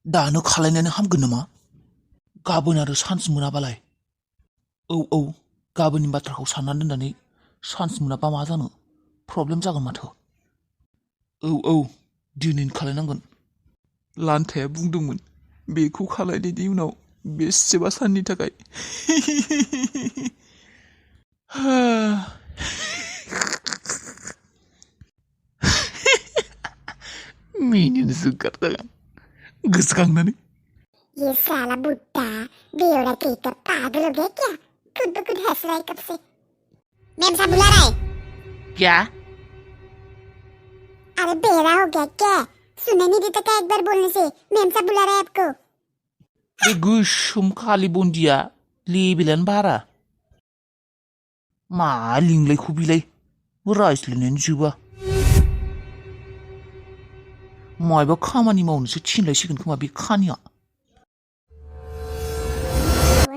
दानो खालायनानै हामगोन नामा? गाबोन आरो सान्स मोनाबालाय? औ गाबोननि बाथ्राखौ सानना दोननानै सान्स मोनाबा मा जानो? प्रब्लेम जागोन माथो। औ दिनैनो खालायनांगोन। लान्थाया बुंदोंमोन बेखौ खालायनायनि उनाव बेसेबा साननि थाखाय मिनिनोसो ओंखारदों गोसोखांनानै। ये साला बुड्ढा बेवड़ा कहीं का पागल हो गया क्या? खुद ब खुद हंस रहा है कब से। मैम साहब बुला रहा है। क्या? अरे बेवड़ा हो गया क्या? सुने नहीं देता क्या एक बार बोलने से? मैम साहब बुला रहा है आपको। बे गोसोम खालि बन्दिया लेबेलानो बारा। मा लिंलायखौ बिलाय रायज्लायनायानो जोबा। मायबा खामानि मावनोसो थिनलायसिगोन खोमा बे खानिया।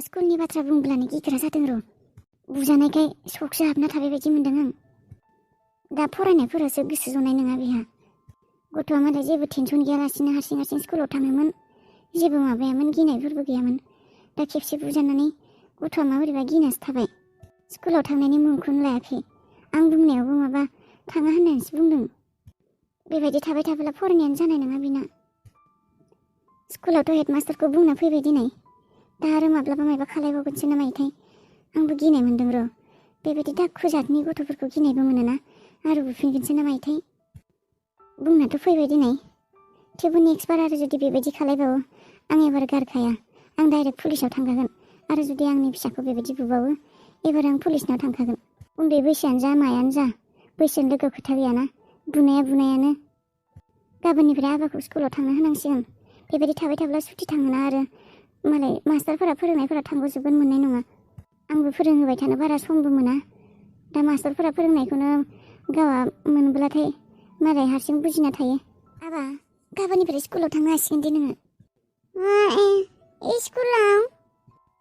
स्कुलनि बाथ्रा बुंब्लानो गिग्रा जादों र'। बुजानायखाय सकसो हाबना थाबाय बायदि मोनदों आं। दा फरायनायफोरासो गोसो जनाय नङा बेहा। गथ'आ मालाय जेबो टेनसन गैयालासिनो हारसिं स्कुलाव थाङोमोन। जेबो माबायामोन, गिनायफोरबो गैयामोन। दा खेबसे बुजानानै गथ'आ माबोरैबा गिनासो थाबाय। स्कुलाव थांनायनि मुंखौनो लायाखै। आं बुंनायावबो माबा थाङा होननानैसो बुंदों। बेबायदि थाबाय थाब्ला फरायनायानो जानाय नङा बिना। स्कुलावथ' हेडमास्टारखौ बुंना फैबाय दिनै। दा आरो माब्लाबा मायबा खालायबावगोनसो ना मायोथाय। आंबो गिनाय मोनदों र'। बेबायदि दाखु जातनि गथ'फोरखौ गिनायबो मोनोना। आरो बुफिनगोनसो ना मायोथाय। बुंनाथ' फैबाय दिनै। थेवबो नेक्स्ट बार आरो जुदि बेबायदि खालायबावो आं एबार गारखाया। आं डाइरेक्ट पुलिसाव थांखागोन। आरो जुदि आंनि फिसाखौ बेबायदि बुबावो एबार आं पुलिसनाव थांखागोन। उन्दै बैसोआनो जा मायानो जा बैसोनि लोगोआव खोथा गैयाना। बुनाया बुनायानो। गाबोननिफ्राय आबाखौ स्कुलाव थांनो होनांसिगोन। बेबायदि थाबाय थाब्ला सुथि थाङोना आरो मालाय मास्टारफोरा फोरोंनायफोरा थांग'जोबगोन मोननाय नङा। आंबो फोरोंहोबाय थानो बारा समबो मोना। दा मास्टारफोरा फोरोंनायखौनो गावआ मोनब्लाथाय मालाय हारसिं बुजिना थायो। आबा गाबोननिफ्राय स्कुलाव थांनो हासिगोन दे नोङो। स्कुलाव?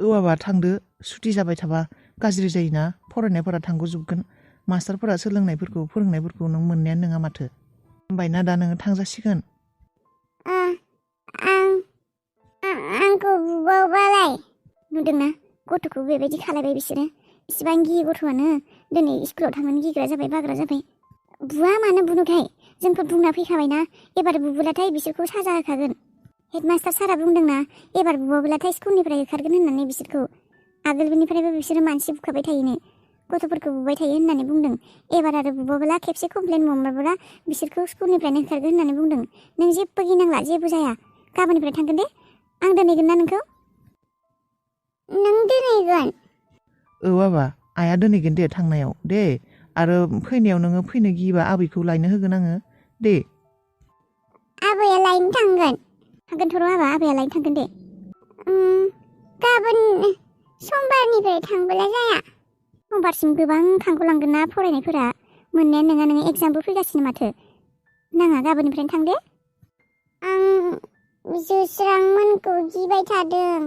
औ आबा थांदो। सुथि जाबाय थाबा गाज्रि जायोना। फरायनायफोरा थांग'जोबगोन। मास्टारफोरा सोलोंनायफोरखौ फोरोंनायफोरखौ नों मोननायानो नङा माथो। होमबायना दा नोङो थांजासिगोन। आंखौ बुबावबालाय? नुदोंना गथ'खौ बेबायदि खालायबाय बिसोरो। इसिबां गियो गथ'आनो दिनै स्कुलाव थांनानै गिग्रा जाबाय, बाग्रा जाबाय। बुवा मानो बुनोथाय? जोंखौ बुंना फैखाबायना एबार बुबोलाथाय बिसोरखौ साजा होखागोन। हेडमास्टार सारा बुंदोंना एबार बुबावब्लाथाय स्कुलनिफ्राय होखारगोन होननानै बिसोरखौ। आगोलनिफ्रायबो बिसोरो मानसि बुखाबाय थायोनो। गथ'फोरखौ बुबाय थायो होननानै बुंदों। एबार आरो बुबावब्ला खेबसे कमप्लेन माबाब्ला बिसोरखौ स्कुलनिफ्रायनो होखारगोन होननानै बुंदों। नों जेबो गिनांला, जेबो जाया। गाबोननिफ्राय थांगोन दे। आं दोनहैगोन ना नोंखौ? नों दोनहैगोन? औ आबा आइया दोनहैगोन दे थांनायाव दे। आरो फैनायाव नोङो फैनो गियोबा आबैखौ लायनो होगोन आङो दे। आबैया लायनो थांगोन? थांगोनथ' र' आबा, आबैया लायनो थांगोन दे। गाबोन समबारनिफ्राय थांबोला जाया? समबारसिम गोबां थांग'लांगोन ना फरायनायफोरा। मोननायानो नङा, नोङो एग्जामबो फैगासिनो माथो। नाङा गाबोननिफ्रायनो थां दे। आं जुस्रांमोनखौ गिबाय थादों।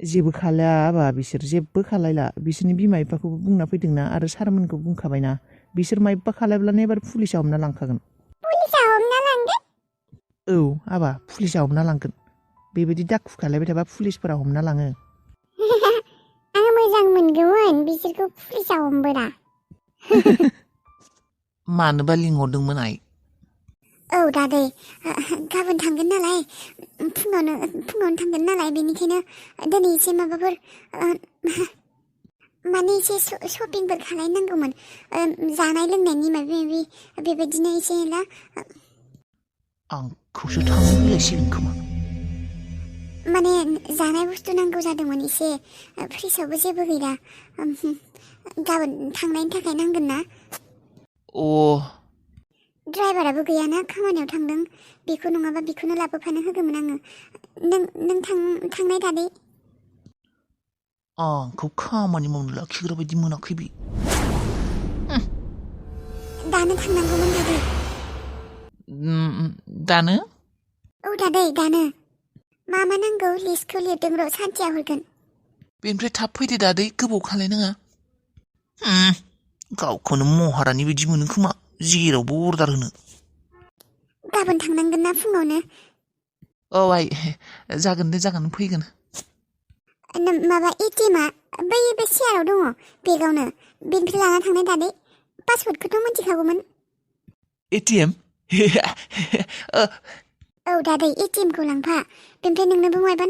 जेबो खालाया आबा, बिसोर जेबो खालायला। बिसोरनि बिमा बिफाखौबो बुंना फैदोंना आरो सारमोनखौ बुंखाबायना। बिसोर मायबा खालायब्लानो एबार पुलिसाव हमना लांखागोन। पुलिसाव हमना लांगोन? औ आबा पुलिसाव हमना लांगोन। बेबायदि दाखु खालायबाय थाबा पुलिसफोरा हमना लाङो। आं मोजां मोनगौमोन बिसोरखौ पुलिसाव हमबोला। मानोबा लिंहरदोंमोन आइ? औ दादै, गाबोन थांगोन नालाय फुङावनो थांगोन नालाय बेनिखायनो दिनै एसे माबाफोर माने एसे शपिंफोर खालायनांगौमोन। जानाय लोंनायनि माबा माबि बेबायदिनो एसे ना। आंखौसो थांनो होलायसिगोन खोमा। माने जानाय बुस्थु नांगौ जादोंमोन एसे। फ्रिजआवबो जेबो गैला। गाबोन थांनायनि थाखाय नांगोन ना। ड्राइभाराबो गैयाना, खामानियाव थांदों। बेखौ नङाबा बेखौनो लाबोफानो होगौमोन आङो। नों थांनाय दादै? आंखौ खामानि मावनो लाखिग्रा बायदि मोनाखै बे। दानो थांनांगौमोन दादै। दानो? औ दादै दानो। मा नांगौ लिस्टखौ लिरदों र', सानसेयाव हरगोन। बेनिफ्राय थाब फैदो दादै, गोबाव खालायनाङा। गावखौनो महारानि बायदि मोनो खोमा जेरावबो अर्डार होनो। गाबोन थांनांगोन ना फुङावनो। औ आइ जागोन दे जागोन फैगोन माबा एटिएमआ बै बे सेयाराव दङ बेगावनो बेनिफ्राय लाना थांनाय दादै पासवर्डखौथ' मिथिखागौमोन एटिएम औ दादै एटिएमखौ लांफा बेनिफ्राय नोंनोबो मायबा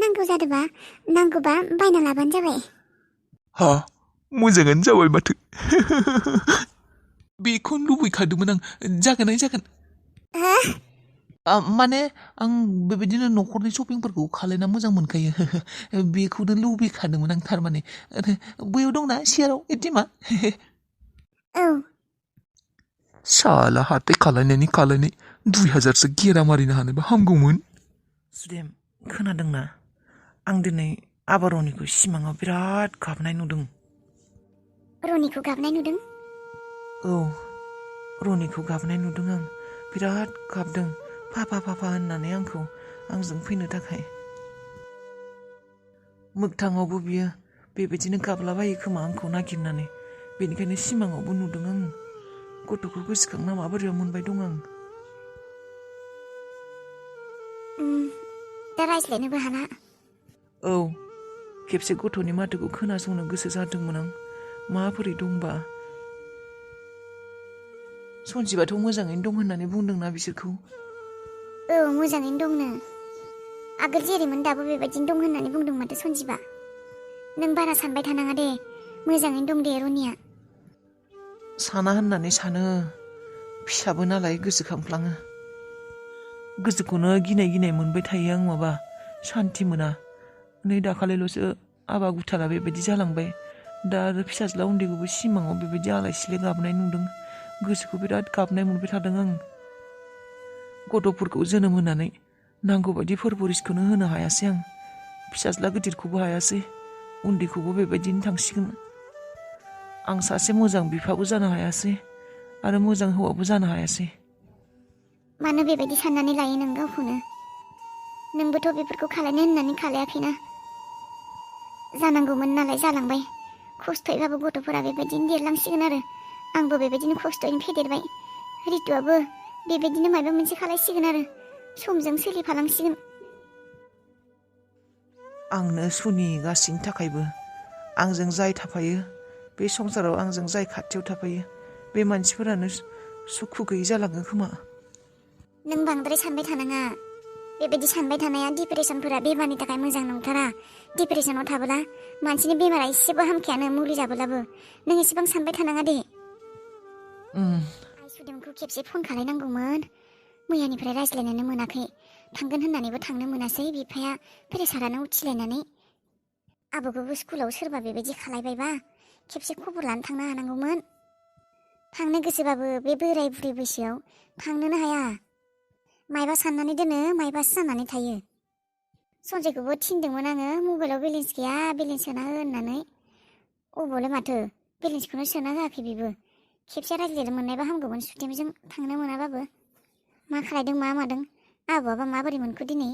नांगौबा बायना लाबानो जाबाय हा मोजाङानो जाबाय माथो बेखौनो लुबैखादोंमोन आं जागोन माने आं बेबायदिनो न'खरनि शपिंफोरखौ खालायना मोजां मोनखायो बेखौनो लुबैखादोंमोन आं थारमाने बैयाव दंना सियाराव एटिएमआ औ साला हाथाय खालायनायनि 2000सो गेरा मारिनो हानायबा हामगौमोन सुदेम खोनादोंना आं दिनै आबा रनिखौ सिमाङाव बिराद गाबनाय नुदों रनिखौ गाबनाय नुदों औ रनिखौ गाबनाय नुदों आं बिराद गाबदों पापा होननानै आंजों फैनो थाखाय मोगथाङावबो बियो बेबायदिनो गाबलाबायो खोमा आंखौ नागिरनानै बेनिखायनो सिमाङावबो नुदों आं गथ'खौ गोसोखांना माबोरैबा मोनबाय दं आं दा रायज्लायनोबो हाला औ खेबसे गथ'नि माथोखौ खोनासंनो गोसो जादोंमोन आं माबोरै दंबा सन्जिबाथ' मोजाङैनो दं होननानै बुंदोंना बिसोरखौ औ मोजाङैनो दंनो आगोल जेरैमोन दाबो बेबायदिनो दं होननानै बुंदों माथो सन्जिबा नों बारा सानबाय थानाङा दे मोजाङैनो दं दे रनिया साना होननानै सानो फिसाबो नालाय गोसोखांफ्लाङो गोसोखौनो गिनाय मोनबाय थायो आं माबा सान्थि मोना नै दाखालिल'सो आबा गुथाला बेबायदि जालांबाय दा आरो फिसाज्ला उन्दैखौबो सिमाङाव बेबायदि आलाय सिलाय गाबनाय नुदों गोसोखौ बिराद गाबनाय मोनबाय थादों आं गथ'फोरखौ जोनोम होनानै नांगौबायदि फोरबरिसखौनो होनो हायासै आं फिसाज्ला गिदिरखौबो हायासै उन्दैखौबो बेबायदिनो थांसिगोन आं सासे मोजां बिफाबो जानो हायासै आरो मोजां हौवाबो जानो हायासै मानो बेबायदि साननानै लायो नों गावखौनो नोंबोथ' बेफोरखौ खालायनो होननानै खालायाखैना जानांगौमोन नालाय जालांबाय खस्थ'यैबाबो गथ'फोरा बेबायदिनो देरलांसिगोन आरो आंबो बेबायदिनो खस्थ'यैनो फेदेरबाय रितुआबो बेबायदिनो माबा मोनसे खालायसिगोन आरो समजों सोलिफालांसिगोन आंनो सुनि गासैनि थाखायबो आंजों जाय थाफायो बे संसाराव आंजों जाय खाथियाव थाफायो बे मानसिफोरानो सुखु गैयै जालाङो खोमा नों बांद्राय सानबाय थानाङा बेबायदि सानबाय थानाया डिप्रेसनफोरा बेमारनि थाखाय मोजां नंथारा डिप्रेसनाव थाबोला मानसिनि बेमारा एसेबो हामखायानो मुलि जाबोलाबो नों एसेबां सानबाय थानाङा दे आइ सुदेमखौ खेबसे फन खालायनांगौमोन मैयानिफ्राय रायज्लायनोनो मोनाखै थांगोन होननानैबो थांनो मोनासै बिफाया प्रेसारानो उथिलायनानै आबौखौबो स्कुलाव सोरबा बेबायदि खालायबायबा खेबसे खबर लानो थांनो हानांगौमोन थांनो गोसोबाबो बे बोराय बुरै बैसोआव थांनोनो हाया मायबा साननानै दोनो मायबासो जानानै थायो सन्जयखौबो थिनदोंमोन आङो मबाइलाव बेलेन्स गैया बेलेन्स सोना हो होननानै अबावलाय माथो बेलेन्सखौनो सोना होआखै बेबो खेबसे रायज्लायनो मोननायबा हामगौमोन सुदेमजों थांनो मोनाबाबो मा खालायदों मा मादों आबौआबा माबोरै मोनखो दिनै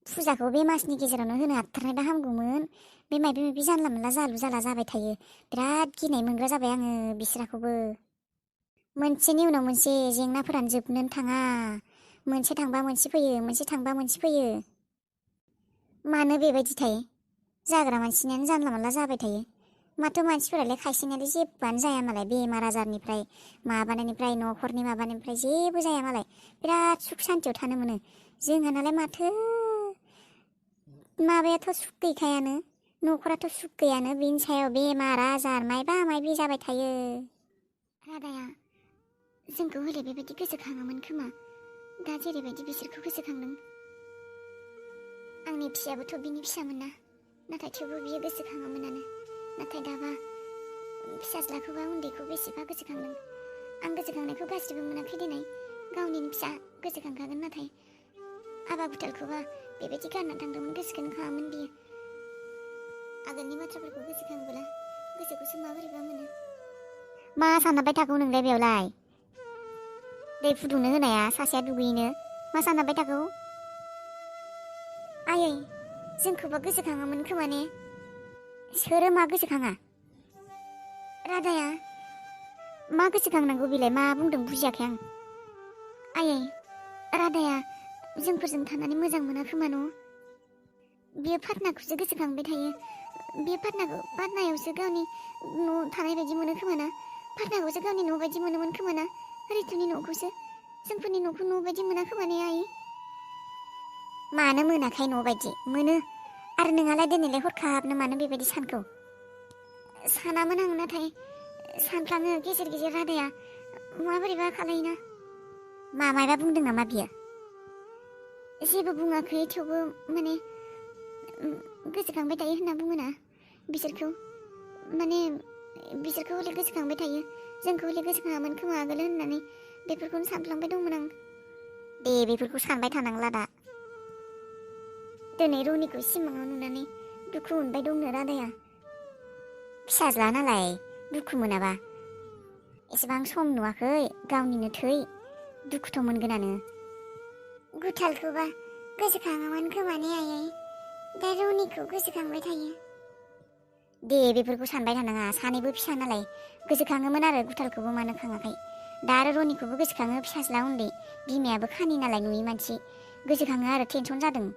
फुजाखौ बे मासनि गेजेरावनो होनो हाथारनायबा हामगौमोन बे माबि जानला मोनला जालु जाला जाबाय थायो बिराद गिनाय मोनग्रा जाबाय आङो बिसोरखौबो मोनसेनि उनाव मोनसे जेंनाफोरानो जोबनोनो थाङा मोनसे थांबा मोनसे फैयो मोनसे थांबा मोनसे फैयो मानो बेबायदिथाय जाग्रा मानसिनियानो जानला मोनला जाबाय थायो माथो मानसिफोरालाय खायसेनियालाय जेबोआनो जाया मालाय बेमार आजारनिफ्राय माबानायनिफ्राय न'खरनि माबानिफ्राय जेबो जाया मालाय बिराद सुख सान्तियाव थानो मोनो जोंहानालाय माथो माबायाथ' सुख गैखायानो न'खराथ' सुख गैयानो बिनि सायाव बेमार आजार मायबा मायबि जाबाय थायो रादाया जोंखौ हले बेबायदि गोसोखाङामोन खोमा दा जेरैबायदि बिसोरखौ गोसोखांदों आंनि फिसायाबोथ' बिनि फिसामोन ना नाथाय थेवबो बियो गोसोखाङामोनानो नाथाय दाबा फिसाज्लाखौबा उन्दैखौ बेसेबा गोसोखांदों आं गोसोखांनायखौ गाज्रिबो मोनाखै दिनै गावनिनो फिसा गोसोखांखागोन नाथाय आबा गुथालखौबा बेबायदि गारना थांदोंमोन गोसोखौनो खाङामोन बियो आगोलनि बाथ्राफोरखौ गोसोखांबोला गोसोखौसो माबोरैबा मोनो मा सानहाबबाय थागौ नोंलाय बेयावलाय दै फुदुंनो होनाया सासेया दुगैनो मा सानहाबबाय थागौ आयै जोंखौबा गोसोखाङामोन खोमा ने सोरो मा गोसोखाङा रादाया मा गोसोखांनांगौ बेलाय मा बुंदों बुजियाखै आं आयै रादाया जोंफोरजों थानानै मोजां मोना खोमा न'? बियो फाटनाखौसो गोसोखांबाय थायो। बियो पाटनायावसो गावनि न' थानाय बायदि मोनो खोमा ना? पाटनाखौसो गावनि न' बायदि मोनोमोन खोमा ना? रितुनि न'खौसो जोंफोरनि न'खौ न' बायदि मोना खोमा ने आइ? मानो मोनाखाय न' बायदि मोनो। आरो नोंहालाय दिनैलाय हरखाबनो मानो बेबायदि सानखौ? सानामोन आं, नाथाय सानफ्लाङो गेजेर गेजेर रादाया माबोरैबा खालायोना। मायबा बुंदों नामा बियो? जेबो बुङाखै, थेवबो माने गोसोखांबाय थायो होनना बुङोना बिसोरखौ। माने बिसोरखौ हले गोसोखांबाय थायो, जोंखौ हले गोसोखाङामोन खोमा आगोल होननानै बेफोरखौनो सानफ्लांबाय दंमोन आं। दे बेफोरखौ सानबाय थानांला दा। दिनै रनिखौ सिमाङाव नुनानै दुखु मोनबाय दंनो रादाया। फिसाज्ला नालाय दुखु मोनाबा। एसेबां सम नुवाखै, गावनिनो थै, दुखुथ' मोनगोनानो। गुथालखौबा गोसोखाङामोन खोमा ने आयै? दा रनिखौ गोसोखांबाय थायो। दे बेफोरखौ सानबाय थानाङा, सानैबो फिसा नालाय गोसोखाङोमोन आरो गुथालखौबो मानो खाङाखै। दा आरो रनिखौबो गोसोखाङो, फिसाज्ला उन्दै, बिमायाबो खानि नालाय नुयै मानसि, गोसोखाङो आरो टेनसन जादों।